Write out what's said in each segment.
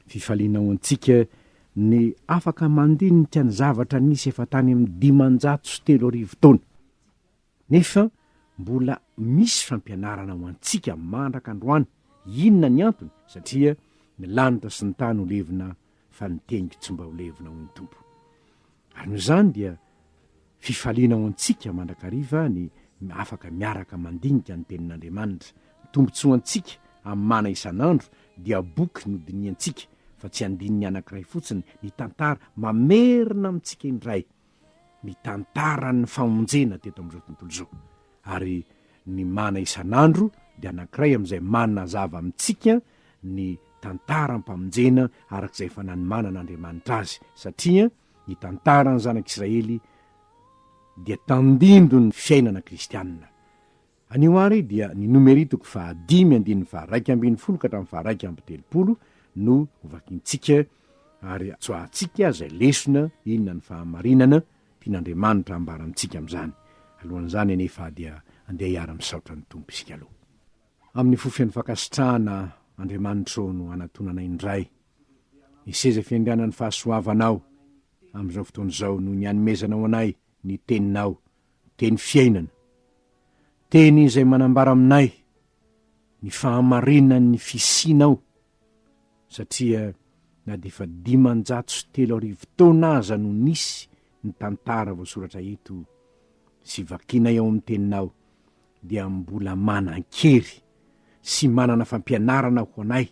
fifalianao antsika ny afaka mandinitra ny zavatra nisy efa tany amin'ny 503 taona nefa mbola misy fampianarana ho antsika mandraka androany. Inona ny antony? Satria ny lanitra sy ny tany ho levina fa ny teniko tsy mba ho levina ho ny tompo. Ary noho izany dia fifaliana ho antsika mandrakariva ny afaka miaraka mandinika ny tenin'Andriamanitra. Ny tombontsoa antsika amin'ny mana isan'andro dia boky nodiniantsika fa tsy andininy anankiray fotsiny, ny tantara mamerina amintsika indray, ny tantara ny famonjena teto amin'izao tontolo izao. Ary ny mana isan'andro dia anankiray amin'izay manana zava amintsika ny tantara mpamonjena arak'izay efa nanomanan'Andriamanitra azy, satria ny tantara ny zanak'Israely dia tandindo ny fiainana kristianina. Anio ary dia ny nomeritoko fa 5:220 ka hatramin'ny 1:30 no hovakintsika ary tsoahantsika zay lesona inona ny fahamarinana tian'Andriamanitra ambarantsika amin'izany. Alohan'izany anefa dia andeha hiara-misaotra ny tompo isika aloha. Amin'ny fofian'ny fankasitrahana Andriamanitra no anatonanay indray ny seza fiandrianan'ny fahasoavanao amin'izao fotoana izao no ny hanomezanao anay ny teninao, teny fiainana, teny izay manambara aminay ny fahamarinana ny fisianao, satria na dia efa 503 taona aza no nisy ny tantara voasoratra eto sy vakinay ao amin'ny teninao, dia mbola manan-kery sy manana fampianarana ho anay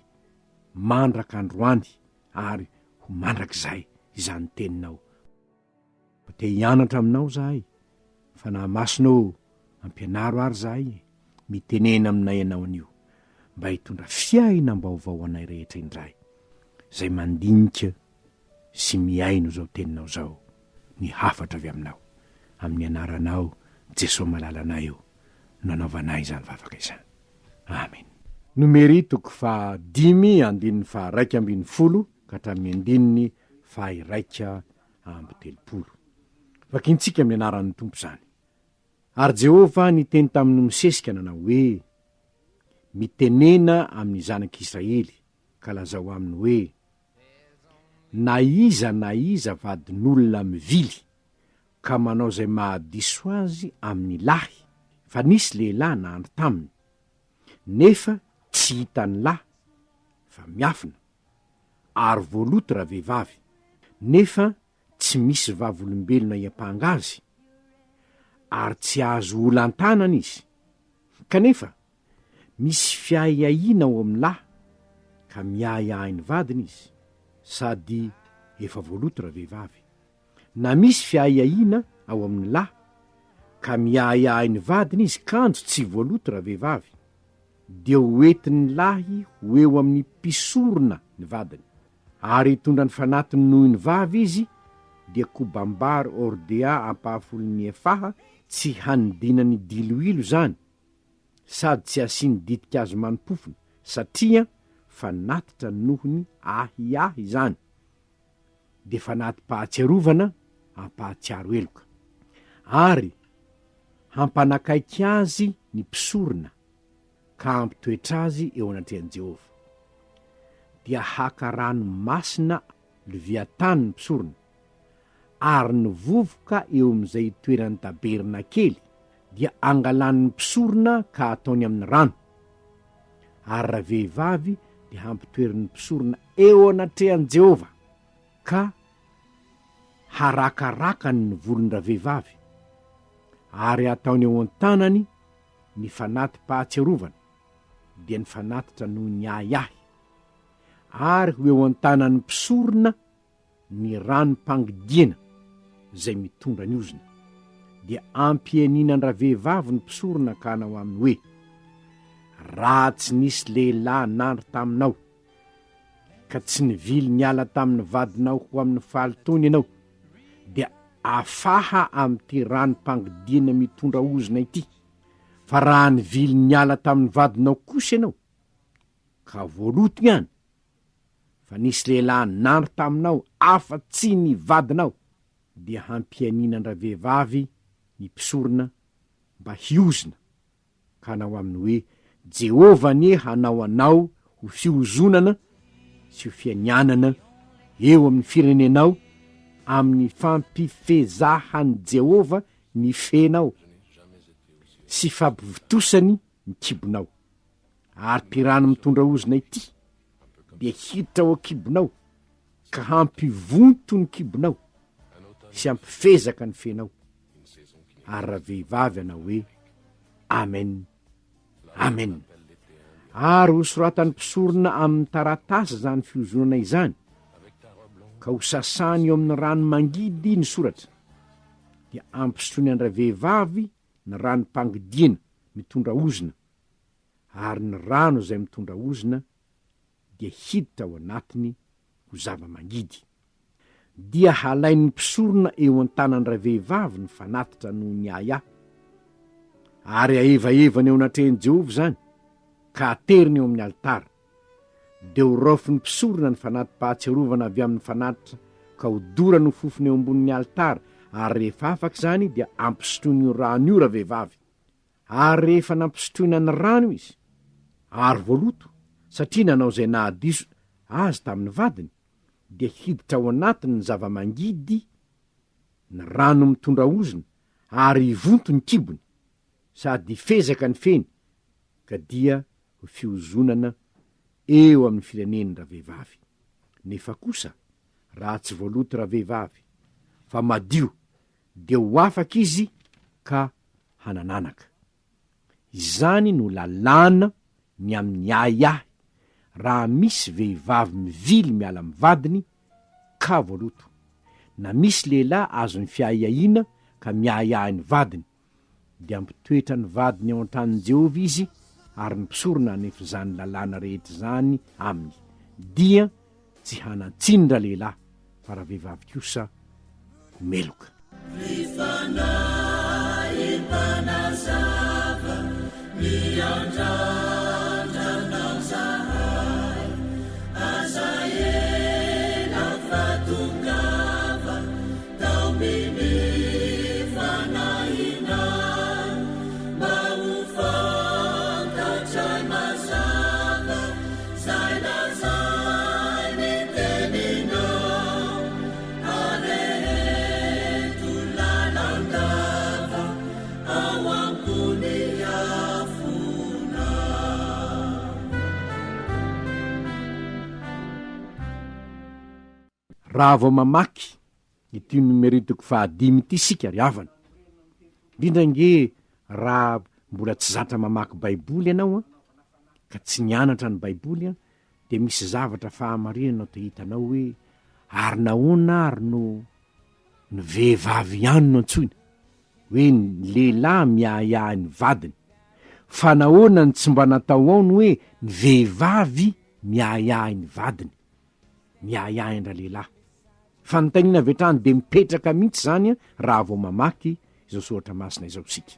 mandraka androany ary ho mandrak'izay izany teninao. Te hianatra aminao zahay, fa na masonao ampianaro ary zahay, mitenena aminay ianao anio mba hitondra fiaina mbaovao anay rehetra indray, zay mandinika sy miaino zao teninao zao, ny hafatra avy aminao, amin'ny anaranao Jesosy malalanay io nanaovanay izany vavaka izany. Amen. Nomeritoko fa 5:220 ka hatramin'ny 1:30. Vakintsika amin'ny anaran'ny tompo izany. Ary Jehova niteny tamin'ny Mosesika nanao hoe, mitenena amin'ny zanak'Israely ka lazao aminy hoe, na iza vadin'olona mivily ka manao zay mahadiso azy amin'ny lahy, fa nisy lehilahy nahandro taminy nefa tsy hitany lahy fa miafina, ary voaloto raha vehivavy nefa tsy misy vavolombelona hiampanga azy, ary tsy azo olan-tanana izy, kanefa misy fiahiahiana ao amin'ny lahy ka miahiahy ny vadiny izy, sady efa voaloto raha vehivavy, na misy fiahiahiana ao amin'ny lahy ka miahiahy ny vadiny izy kanjo tsy voaloto raha vehivavy, dia hoentin'ny lahy ho eo amin'ny mpisorona ny vadiny, ary hitondra ny fanatiny noho ny vavy izy, dia kobam-bary ordea ampahafolon'ny efaha, tsy hanidinany diloilo zany, sady tsy asiny ditika azy manompofony, satria fanatitra nohony ahiahy zany, de fanaty-pahatsiarovana ampahatsiaro eloka, ary hampanakaiky azy ny mpisorona ka ampitoetra azy eo anatrehan'i Jehova, dia haka rano masina Leviatany ny mpisorona, ary ny vovoka eo amin'izay toerany taberna kely dia angalan'ny mpisorona ka ataony amin'ny rano, ary raha vehivavy dia hampitoerin'ny mpisorona eo anatrehan'i Jehova ka harakarakany ny volon-draha vehivavy, ary ataony eo an-tanany ny fanaty-pahatsiarovana, dia ny fanatitra noho ny ahiahy, ary ho eo an-tanany mpisorona ny ranom-pangidiana zay mitondra ny ozina, dia ampianinan-draha vehivavy ny mpisorona ka hanao aminy hoe, raha tsy nisy lehilahy nandro taminao ka tsy nivily niala tamin'ny vadinao ho amin'ny faly taona ianao, dia afaha amin'ity ranom-pangidiana mitondra ozina ity. Fa raha nivily niala tamin'ny vadinao kosa ianao ka voaloto ihany, fa nisy lehilahy nandro taminao afa-tsy ny vadinao, dia hampianinan-draha vehivavy ny mpisorona mba hiozina ka hanao aminy hoe, Jehova anie hanao anao ho fiozonana sy ho fianianana eo amin'ny firenenao amin'ny fampifezahany Jehova ny fenao sy fampivitosany ny kibonao. Ary pirano mitondra ozina ity dia hiditra ao an-kibonao ka hampivonto ny kibonao sy hampifezaka ny fenao. Ary raha vehivavy anao hoe amen, amen. Ary ho soratany mpisorona amin'ny taratasy zany fiozonana izany, ka ho sasany eo amin'ny rano mangidy ny soratra, dia ampisotrony andra vehivavy ny rano mpangidiana mitondra ozina, ary ny rano izay mitondra ozina dia hiditra ao anatiny ho zava-mangidy. Dia halain'ny mpisorona eo an-tanandra vehivavy ny fanatitra noho ny aya, ary aevaevany eo anatrehany Jehova zany, ka ateriny eo amin'ny altara. Dia ho raofin'ny mpisorona ny fanatim-pahatsiarovana avy amin'ny fanatitra, ka ho dorany ho fofony eo ambonin'ny altara. Ary rehefa afaka zany dia ampisotroiny io rano io raha vehivavy. Ary rehefa nampisotroina ny rano izy, ary voaloto, satria nanao izay nahadiso azy tamin'ny vadiny, dia hiditra ao anatiny ny zava-mangidy ny rano mitondra ozina, ary ivonto ny kibony sady ifezaka ny feny, ka dia ho fiozonana eo amin'ny fireneny raha vehivavy. Nefa kosa raha tsy voaloto raha vehivavy fa madio, dia ho afaka izy ka hanananaka. Izany no lalàna ny amin'ny ahiahy raha misy vehivavy mivily miala amin'ny vadiny ka voaloto, na misy lehilahy azo ny fiahiahiana ka miahiahy ny vadiny, dia ampitoetra ny vadiny ao an-tranon'i Jehova izy, ary ny mpisorona anefa zany lalàna rehetra zany aminy, dia tsy hanatsindra lehilahy fa raha vehivavy kosa meloka. Raha vao mamaky ity numeritoko 5 ity sika ry havana, indrindra nge raha mbola tsy zatra mamaky baiboly ianao ka tsy nianatra ny baiboly dia misy zavatra fahamarinanao te hitanao hoe ary nahoana ary no ny vehivavy ihany no antsoina hoe ny lehilahy miahiahy ny vadiny, fa nahoana ny tsy mba natao ao ny hoe ny vehivavy miahiahy ny vadiny, miahiahy andra lehilahy. Fanontaniana vetrany de mipetraka mihitsy zany raha vao mamaky izao soratra masina izao sika.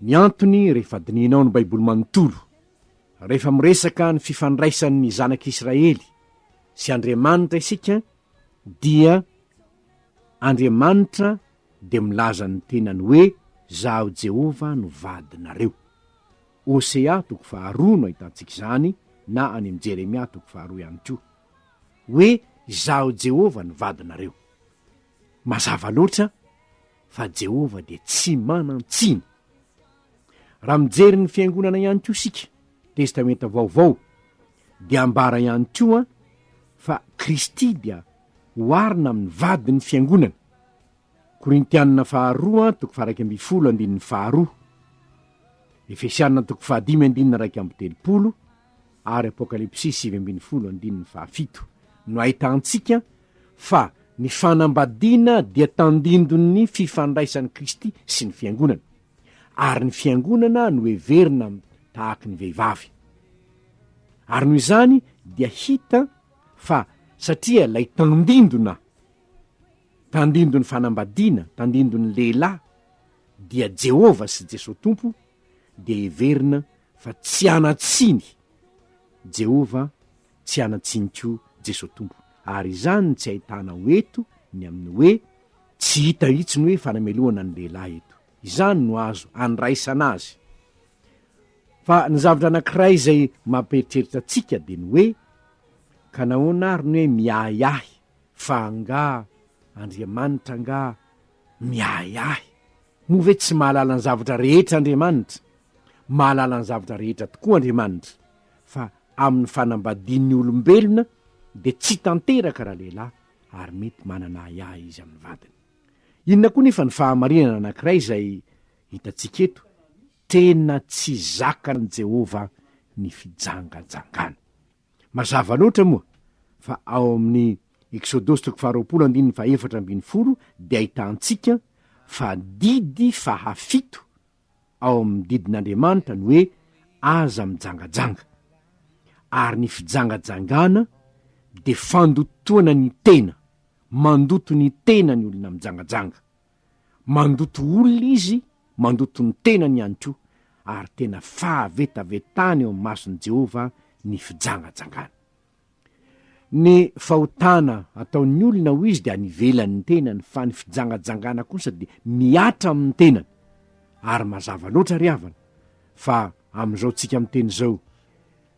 Ny antony rehefa dininao ny baiboly manontolo, rehefa miresaka ny fifandraisan'ny zanak'Israely sy Andriamanitra isika, dia Andriamanitra de milaza ny tenany hoe zaho Jehova no vadinareo. Osea 2 no ahitantsika izany, na any amin'ny Jeremia 2 ihany koa, hoe zaho Jehova ny vadinareo. Mazava loatra fa Jehova de tsy manan-tsiny. Raha mijery ny fiangonana ihany koa sika, testamenta vaovao, dia ambara ihany koa fa Kristy dia hoarina amin'ny vadiny fiangonana. Korintianina 2:2, Efesianina 5:2, ary Apokalipsy 7:7 no ahitantsika fa ny fanambadiana dia tandindon'ny fifandraisan'ny Kristy sy ny fiangonana, ary ny fiangonana no heverina tahaky ny vehivavy. Ary noho izany dia hita fa satria lay tandindony fanambadiana, tandindony lehilahy, dia Jehova sy Jesosy Tompo, dia heverina fa tsy anatsiny Jehova, tsy anatsiny koa Jesosy Tompo. Ary izany tsy ahitana eto ny amin'ny hoe tsy hita hitsiny hoe fanameloana ny lehilahy eto. Izany no azo andraisana azy. Fa ny zavatra anankiray izay mampieritreritra atsika dia ny hoe ka nahoana ary ny hoe miahiahy fa nga Andriamanitra nga miahiahy moa ve tsy mahalala ny zavatra rehetra Andriamanitra? Mahalala ny zavatra rehetra tokoa Andriamanitra, fa amin'ny fanambadian'ny olombelona de tsy tanteraka raha lehilahy ary mety manana ahiahy izy amin'ny vadiny. Inona koa nefa ny fahamarinana anankiray izay hitantsika eto? Tena tsy zakany Jehova ny fijangajangana. Mazava loatra moa fa ao amin'ny Exodosy 20:4 dia ahitantsika fa didy fahafito ao amin'ny didin'Andriamanitra ny hoe aza mijangajanga, ary ny fijangajangana de fandotoana ny tena, mandoto ny tena ny olona mijangajanga, mandoto olona izy, mandoto ny tena ny ihany koa, ary tena fahavetavetany eo amin'ny mason'i Jehova ny fijangajangana. Ny fahotana ataon'ny olona ho izy de anivelan'ny tenany, fa ny fijangajangana kosa de miatra amin'ny tenany. Ary mazava loatra ry havana fa am'izao tsika amin'ny teny zao,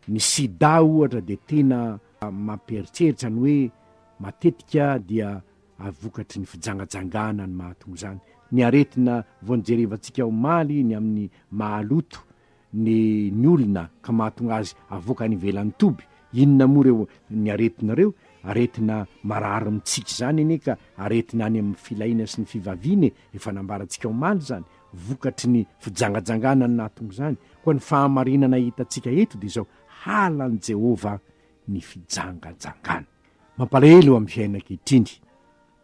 ny sida ohatra de tena mampieritreritra ny hoe matetika dia avokatry ny fijangajangana ny mahatonga zany. Ny aretina vao nijerevantsika omaly ny amin'ny mahaloto ny olona ka mahatonga azy avoaka ny ivelan'ny toby. Inona moa reo ny aretinareo? Aretina marary mitsika zany ene, ka aretina any amin'ny filaina sy ny fivavine, efa nambarantsika omaly zany, vokatry ny fijangajangana ny nahatonga zany. Koa ny fahamarinana hitantsika eto de zao, halan'i Jehova ny fijangajangana. Mampalahelo amin'ny fiainana ankehitriny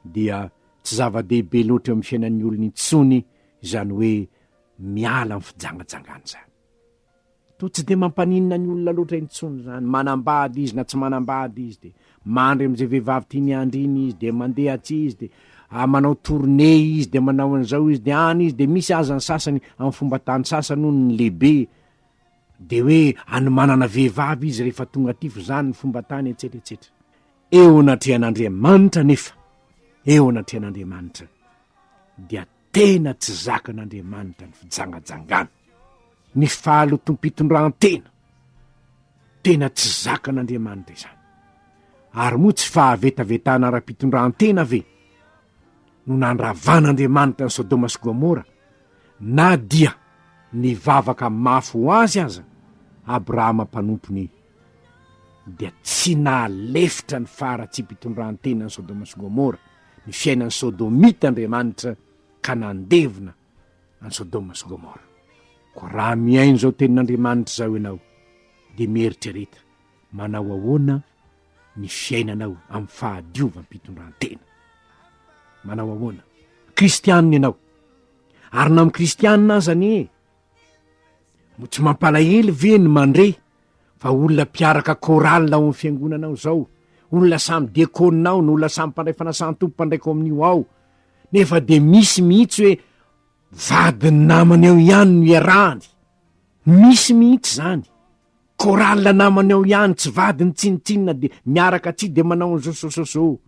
dia tsy zava-dehibe loatra eo amin'ny fiainan'ny olona intsony izany hoe miala amin'ny fijangajangana zany. To tsy de mampaninona ny olona loatra intsony zany, manambady izy na tsy manambady izy, de mandry am'izay vehivavy tiany andriny izy, de mandeha atsy izy, de manao tournée izy, de manao an'izao izy, de any izy, de misy aza ny sasany amin'ny fomba tany sasany hono ny lehibe de hoe anomanana vehivavy izy rehefa tonga tifo zany ny fomba tany etsetretsetra. Eo anatrehan'Andriamanitra nefa, eo anatrehan'Andriamanitra dia tena tsy zakan'Andriamanitra ny fijangajangana. Ny fahalotom-pitondran-tena tena tsy zakan'Andriamanitra izany. Ary moa tsy fahavetavetana ara-pitondran-tena ve no nandravan'Andriamanitra ny Sodoma sy Gomora, na dia nivavaka mafy ho azy aza Abrahama mpanompony, dia tsy nahalefitra ny faharatsy-pitondran-tena ny Sodoma sy Gomora, ny fiainan'ny Sodomita Andriamanitra ka nandevona any Sodoma sy Gomora. Ko raha miaino zao tenin'Andriamanitra zao ianao de mieritrereta manao ahoana ny fiainanao amin'ny fahadiovanym-pitondran-tena? Manao ahoana? Kristianina ianao, ary na amin'ny kristianina azany mo tsy mampalahelo ve ny mandre fa olona mpiaraka koralina ao amin'ny fiangonanao zao, olona samy diakoninao, ny olona samy mpandray fanasan-tompo mpandraiko amin'io ao, nefa de misy mihitsy hoe vadiny namany eo ihany no iarahany. Misy mihitsy zany, koralina namany eo ihany, tsy vadiny tsinitsinina de miaraka tsy de manao ny zosososo.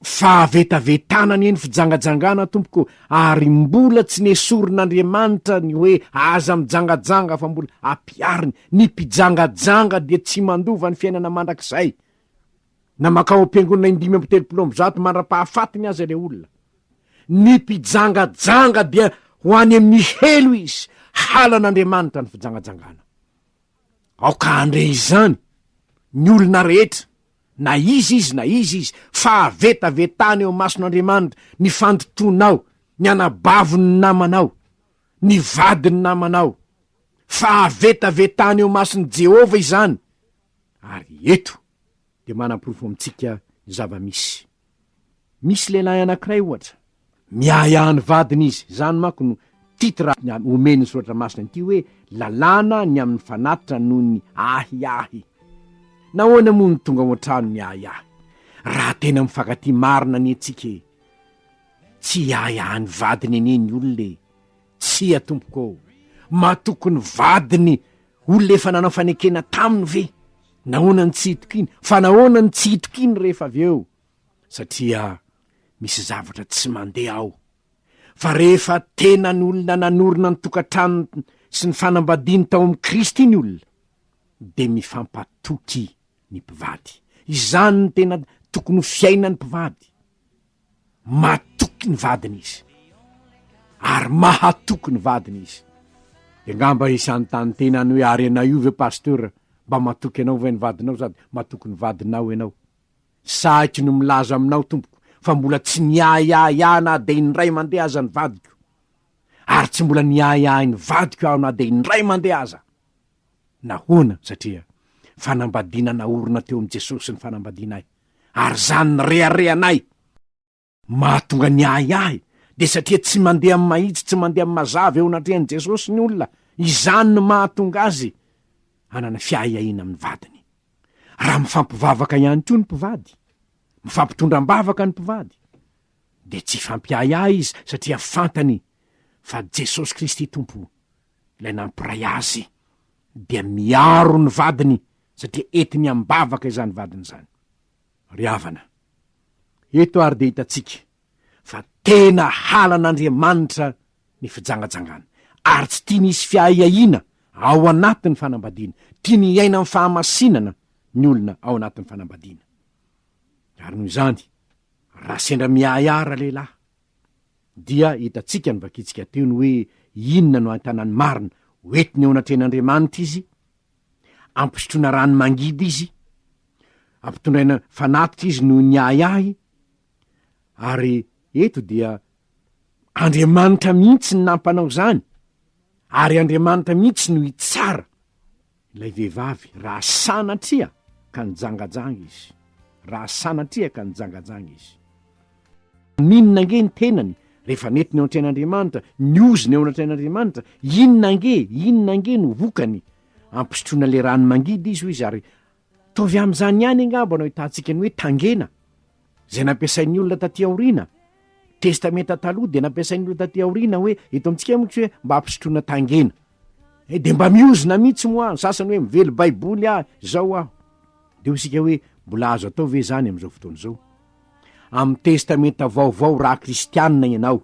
Fahavetavetana ny eny fijangajangana tompoko, ary mbola tsy nesorin'Andriamanitra ny hoe aza mijangajanga, fa mbola ampiariny ny mpijangajanga dia tsy mandova ny fiainana mandrakizay. Na makao am-piangonana 530 mandra-pahafatiny aza le olona, ny mpijangajanga dia ho any amin'ny helo izy, halan'Andriamanitra ny fijangajangana. Aoka andre izany ny olona rehetra, na izy fahavetavetany eo mason'Andriamanitra ny fandotonao, ny anabavony namanao, ny vadiny namanao, fahavetavetany eo mason'i Jehova izany. Ary eto de manam-porofo amintsika ny zava-misy. Misy lehilahy anankiray ohatra, miahany vadiny izy, zany manko no titra omeny soratra masina ity hoe lalàna ny amin'ny fanatitra noho ny ahiahy. Nahoana moa ny tonga ao an-trano ny ahiahy? Raha tena mifankaty marina ny antsika, tsy ahihany vadiny ene ny olona, tsy atompoko, matokony vadiny olona efa nanao fanekena taminy ve? Nahoana ny tsy hitokiny? Fa nahoana ny tsy hitokiny rehefa avy eo? Satria misy zavatra tsy mandeha ao. Fa rehefa tena ny olona nanorina ny tokantrano sy ny fanambadiany tao amin'ny Kristy ny olona, de mifampatoky ny mpivady, izany ny tena tokony ho fiaina ny mpivady. Matoky ny vadiny izy ary mahatoky ny vadiny izy. De ngamba isany tany tenany hoe ary anao io ve pasteur mba matoky anao ve ny vadinao sady matoky ny vadinao ianao. Saky no milaza aminao tompoko fa mbola tsy niaiaia na de indray mandeha aza ny vadiko, ary tsy mbola niaiai ny vadiko aho na de indray mandeha aza. Nahoana? Satria fanambadiana naorina teo am' Jesosy ny fanambadiana ahy, ary zany ny reharehanay mahatonga niaiahy. De satria tsy mandeha am' mahitsy, tsy mandeha am' mazava eo anatrehan'i Jesosy ny olona, izany no mahatonga azy hanana fiaiaina amin'ny vadiny. Raha mifampivavaka ihany koa ny mpivady, mifampitondram-bavaka ny mpivady, de tsy fampiaiay izy satria fantany fa Jesosy Kristy tompo ilay nampiray azy dia miaro ny vadiny satria etiny am-bavaka izany vadiny zany. Ry havana, eto ary de hitatsika fa tena halan'Andriamanitra ny fijangajangana, ary tsy tia nisy fiaiaina ao anatin'ny fanambadiana, tia ny iaina amin'ny fahamasinana ny olona ao anatin'ny fanambadiana. Ary noho izany, raha sendra miaiara lehilahy, dia hitatsika ny vakitsika teo ny hoe inona no antanany marina hoetiny eo anatren'Andriamanitra izy, ampisotroana rano mangidy izy, ampitondraina fanatitra izy no niaiahy, ary eto dia Andriamanitra mihitsy ny nampanao zany, ary Andriamanitra mihitsy no hitsara ilay vehivavy raha sanatria ka nijangajanga izy, raha sanatria ka nijangajanga izy. Minona nge ny tenany rehefa netiny eo antren'Andriamanitra, ny oziny eo anatren'Andriamanitra, inona nge no vokany ampisotroana le rano mangidy izy ho izy. Ary tovy am'izany ihany angamba no hitantsika ny hoe tangena zay nampiasain'ny olona taty aoriana, testamenta taloha de nampiasain'ny olona taty aoriana hoe eto amitsika motsy hoe mba ampisotroana tangena. De mba miozina mihitsy moa, sasany hoe mively baiboly zao aho. De ho isika hoe mbola azo atao ve zany am'izao fotoana zao? Am' testamenta vaovao raha kristianina ianao,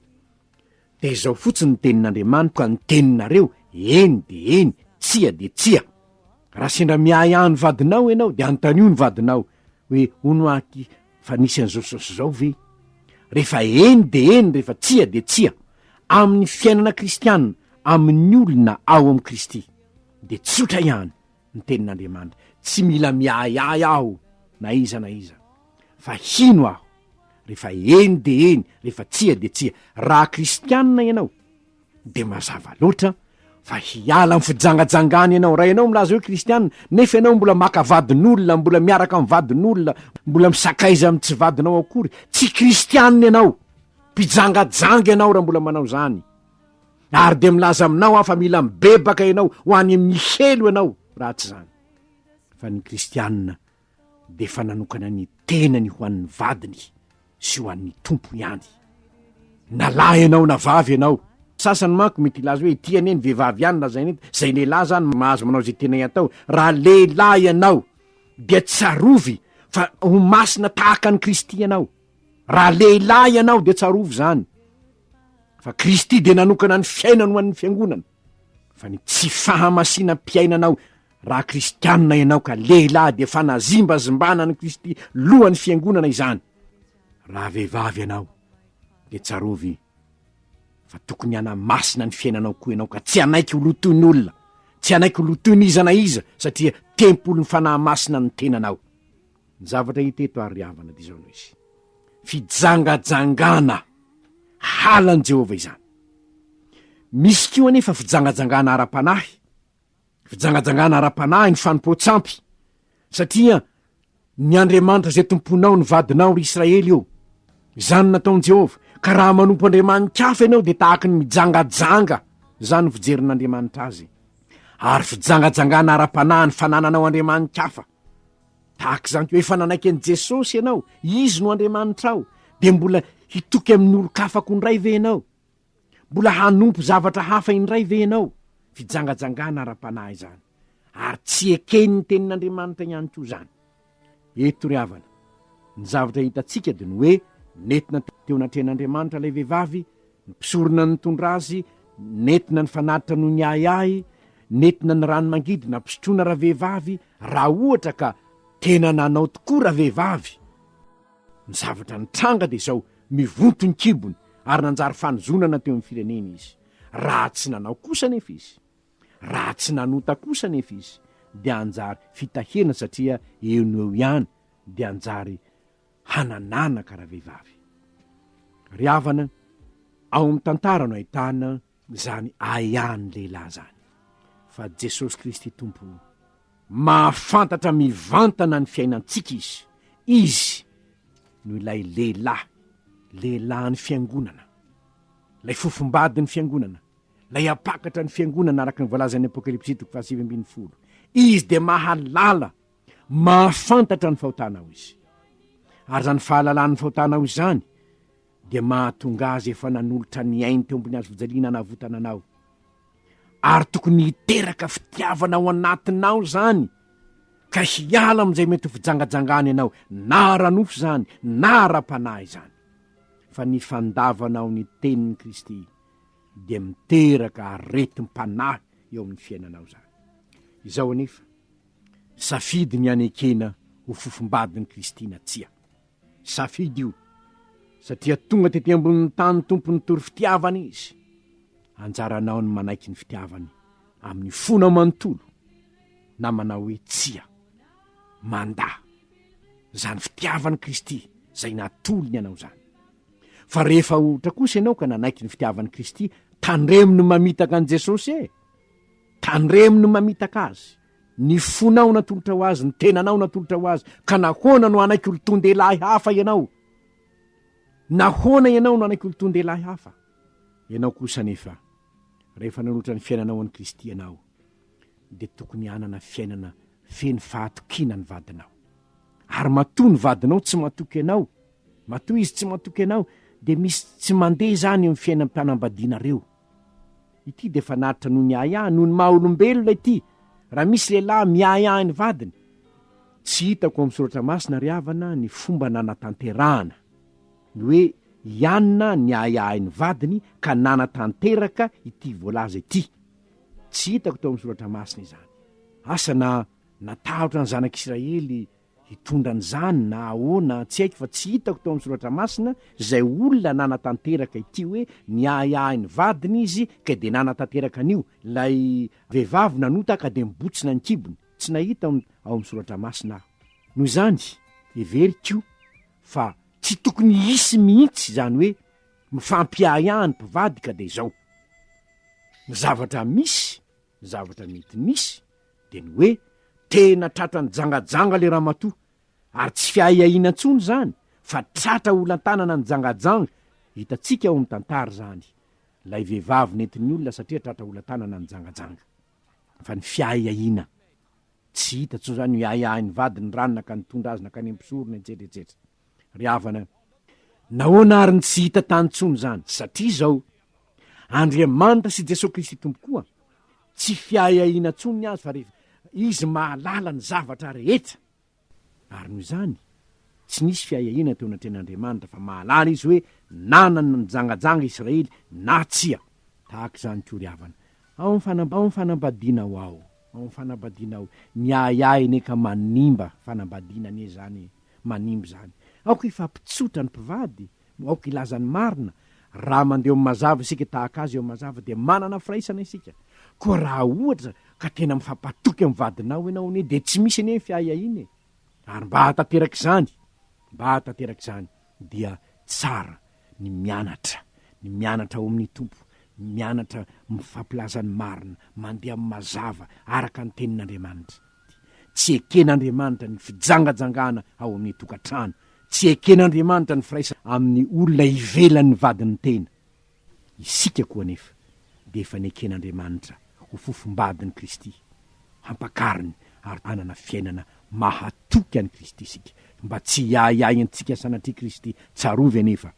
de zao fotsiny ny tenin'Andriamanitra, ny teninareo eny de eny, tsia de tsia. Raha sendra miaiany vadinao ianao de antanio ny vadinao hoe ono aky fa nisy an'izao sosy zao ve? Rehefa eny de eny, rehefa tsia de tsia amin'ny fiainana kristianina, amin'ny olona ao am' Kristy, de tsotra ihany ny tenin'Andriamanitra. Tsy mila miaiay aho na iza, fa hino aho rehefa eny de eny, rehefa tsia de tsia. Raha kristianina ianao de mazava loatra fa hiala amin'ny fijangajangana ianao. Raha ianao milaza hoe kristianina nefa ianao mbola maka vadin'olona, mbola miaraka amin'ny vadin'olona, mbola misakaiza amin'ny tsy vadinao akory, tsy kristianina ianao, mpijangajanga ianao raha mbola manao zany. Ary de milaza aminao fa mila mibebaka ianao ho any amin'ny helo ianao, raha tsy zany. Fa ny kristianina de fa nanokana ny tenany ho an'ny vadiny sy ho an'ny tompo ihany. Na lahy ianao na vavy ianao. Sasany manko mety ilaza hoe tiany eny vehivavy ihany na zay lehilahy zany mahazo manao zay tena atao. Raha lehilahy ianao dia tsarovy fa ho masina tahaka ny Kristy ianao. Raha lehilahy ianao de tsarovy zany fa Kristy de nanokana ny fiainana ho an'ny fiangonana, fa ny tsy fahamasinan-piainanao raha kristianina ianao ka lehilahy de fanazimbazimbana ny Kristy lohan'ny fiangonana izany. Raha vehivavy ianao de tsarovy fa tokony hanamasina ny fiainanao koa ianao, ka tsy anaiky ho lotoin'ny olona, tsy anaiky ho lotoin'ny iza na iza, satria tempolo ny fanamasina ny tenanao. Ny zavatra hita eto ary havana de zao no izy: fijangajangana halan' Jehova izany. Misy koa anefa fijangajangana ara-panahy, fijangajangana ara-panahy, ny fanompoatsampy, satria ny Andriamanitra zay tomponao ny vadinao ry Israely eo, zany nataon'i Jehova. Ka raha manompo andriamanitra hafa ianao de tahaky ny mijangajanga, zany fijerin'Andriamanitra azy. Ary fijangajangana ara-panahy, ny fanananao andriamanitra hafa, tahaky zany hoe efa nanaiky an'i Jesosy ianao, izy no Andriamanitra ao, de mbola hitoky amin'ny olo-kafako indray ve ianao? Mbola hanompo zavatra hafa indray ve ianao? Fijangajangana ara-panahy zany, ary tsy ekeny ny tenin'Andriamanitra ihany koa zany. Eto ry havana, ny zavatra hitatsika de ny hoe netina teo anatren'Andriamanitra lay vehivavy, nipisorona ny tondra azy, netina ny fanatitra no niaiay, netina ny rano mangidy nampisotroana raha vehivavy, raha ohatra ka tena nanao tokoa raha vehivavy ny zavatra nitranga de zao mivonto ny kibony ary nanjary fanozonana teo amin'ny firenena izy. Raha tsy nanao kosa nefa izy, raha tsy nanota kosa nefa izy de anjary fitahena satria eo no eo ihany de anjary hanananaka raha vehivavy. Ry havana, ao amin'ny tantara no ahitana zany ahany lehilahy zany, fa Jesosy Kristy Tompo mahafantatra mivantana ny fiainantsika izy no ilay lehilahy ny fiangonana, lay fofombady ny fiangonana, lay apakatra ny fiangonana araka ny voalazan'ny Apokalipsy 7:10. Izy de mahalala, mahafantatra ny fahotanao izy, ary zany fahalalany fahotanao izany de mahatonga azy efa nanolotra ny ainy teo ambony azo fijaliana nahavotana anao, ary tokony hiteraka fitiavana ao anatinao zany ka hiala am'izay mety ho fijangajangany ianao, na ranofo zany na ra-panahy zany, fa ny fandavanao ny tenin'ny Kristy de miteraka areti-panahy eo amin'ny fiainanao zany. Izao anefa safidy ny anekena ho fofombadin'ny Kristy na tsia, safidy io satria tonga tety ambonin'ny tany tompony tory fitiavana izy, anjaranao ny manaiky ny fitiavany amin'ny fona manontolo na manao hoe tsia manda zany fitiavan'ny Kristy zay natolony ianao zany. Fa rehefa ohatra kosa ianao ka nanaiky ny fitiavan'ny Kristy, tandreminy mamitaka an' Jesosy tandreminy mamitaka azy, ny fonao natolotra ho azy, ny tenanao natolotra ho azy, ka nahoana no anaiky olo-tondelahy hafa ianao, nahoana ianao no anaiky olo-tondelahy hafa ianao kosa nefa rehefa nanolotra ny fiainanao an'i Kristy ianao de tokony hanana fiainana feny fahatokina ny vadinao, ary matoa ny vadinao tsy matoky ianao, matoa izy tsy matoky ianao de misy tsy mandeha zany eo amin'ny fiainam-pianambadianareo. Ity de fanaritra noho ny ahia noho ny maha olombelona ity. Raha misy lehilahy miahiahy ny vadiny, tsy hitako amin'ny soratra masina ry havana ny fomba nanatanterahana ny hoe ianina ny ahiahy ny vadiny ka nanatanteraka ity voalaza ity, tsy hitako tao amin'ny soratra masina izany. Asa natahotra ny zanak'Israely hitondra n'izany na ahoana tsy haiko, fa tsy hitako tao amin'ny soratra masina zay olona nanatanteraka ity hoe ny ahiahy ny vadiny izy ka de nanatanteraka an'io, lay vehivavy nanota ka de mibotsina ny kibony, tsy nahita ao amin'ny soratra masina. Noho izany everiko fa tsy tokony hisy mihitsy zany hoe mifampiahihahany mpivady ka de zao ny zavatra misy, ny zavatra mety misy de ny hoe tena tratra ny jangajanga le ramatoa, ary tsy fiahiahina ntsony zany fa tratra olan-tanana ny jangajanga. Hitatsika ao amin'ny tantara zany lay vehivavy nentin'ny olona satria tratra olan-tanana ny jangajanga, fa ny fiahiahina tsy hita tso zany ahiahin'ny vady ny ranona ka nitondra azy nakany ampisorona etsetretsetra. Ry havana, nahoana ary ny tsy hita tany tsony zany, satria zao Andriamanitra sy Jesosy Kristy Tompo koa tsy fiahiahina tsony azy, fa rehefa izy mahalala ny zavatra rehetra, ary noho izany tsy nisy fiahiahina teo anatrehan'Andriamanitra, fa mahalala izy hoe nanana ny jangajanga Israely na tsia. Tahaka zany koa ry havana ao amin'ny fanambadianao ao amin'ny fanambadianao ny ahiahy neka manimba fanambadiana ane zany manimba zany, aoka ifampitsotra ny mpivady, aoka ilazany marina. Raha mandeha amin'ny mazava isika tahaka azy eo amin'ny mazava de manana firaisana isika, koa raha ohatra ka tena mifampatoky amin'ny vadinao ianao ne de tsy misy ane fiahiahina e. Ary mba hatanteraka izany dia tsara ny mianatra ao amin'ny Tompo, mianatra mifampilazany marina, mandeha amin'ny mazava araka ny tenin'Andriamanitra, tsy eken'Andriamanitra ny fijangajangana ao amin'ny tokantrano, tsy eken'Andriamanitra ny firaisana amin'ny olona ivelan'ny vadiny tena. Isika koa nefa de efa neken'Andriamanitra ho fofombadin'ny Kristy, hampakariny ary anana fiainana mahatoky an'i Kristy isika, mba tsy hiahiahy antsika sanatria Kristy tsarovy anefa,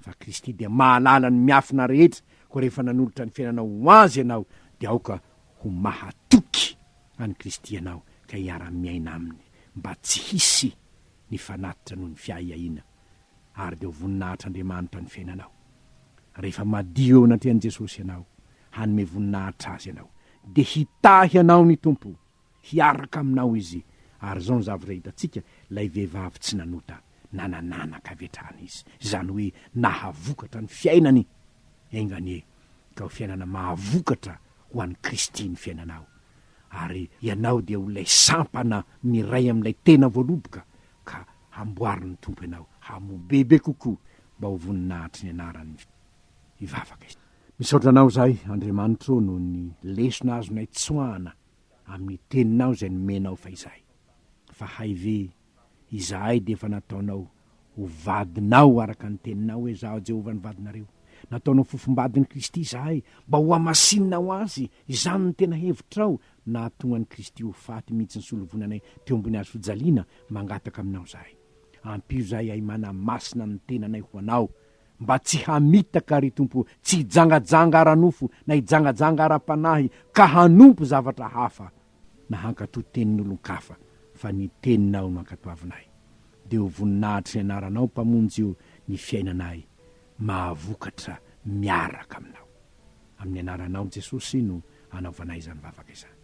fa Kristy dia mahalala ny miafina rehetra. Koa rehefa nanolotra ny fiainanao ho azy ianao de aoka ho mahatoky an'i Kristy ianao ka hiara-miaina aminy, mba tsy hisy ny fanatitra noho ny fiahiahina, ary de ho voninahitr'Andriamanitra ny fiainanao. Rehefa madio eo anatrehan'i Jesosy ianao, hanome voninahitra azy ianao, de hitahy ianao ny Tompo, hiaraka aminao izy ary zao ny zavatra hitantsika lay vehivavy tsy nanota nanananaka avetrana izy zany hoe nahavokatra ny fiainany enganie ka ho fiainana mahavokatra ho an'ny Kristy ny fiainanao ary ianao dia ho lay sampana miray amin'ilay tena voaloboka ka hamboariny tompo ianao hamobebe kokoa mba ho voninahitry ny anarany ivavaka izy. Misaotranao zay Andriamanitro no ny lesona azonay tsoahana amin'ny teninao zay nomenao fa izay fa hayve izahay de efa nataonao ho vadinao araka ny teninao hoe zaho Jehova ny vadinareo, nataonao fofombadin'ny Kristy izahay mba ho amasinina azy izany ny tena hevitrao nahatonga ny Kristy ho faty mihitsy ny solovonanay teo ambony hazo fijaliana mangataka aminao zahay. Ampio zahay ay manamasina ny tenanay ho anao mba tsy hamitaka ary tompo tsy hijangajanga ara-nofo na hijangajanga ara-panahy ka hanompo zavatra hafa na hankatoa tenin'olon-kafa fa ny teninao no ankatoavinay. De ho voninahitry ny anaranao mpamonjy io ny fiainanay mahavokatra miaraka aminao. Amin'ny anaranao Jesosy no anaovanay izany vavaka izany.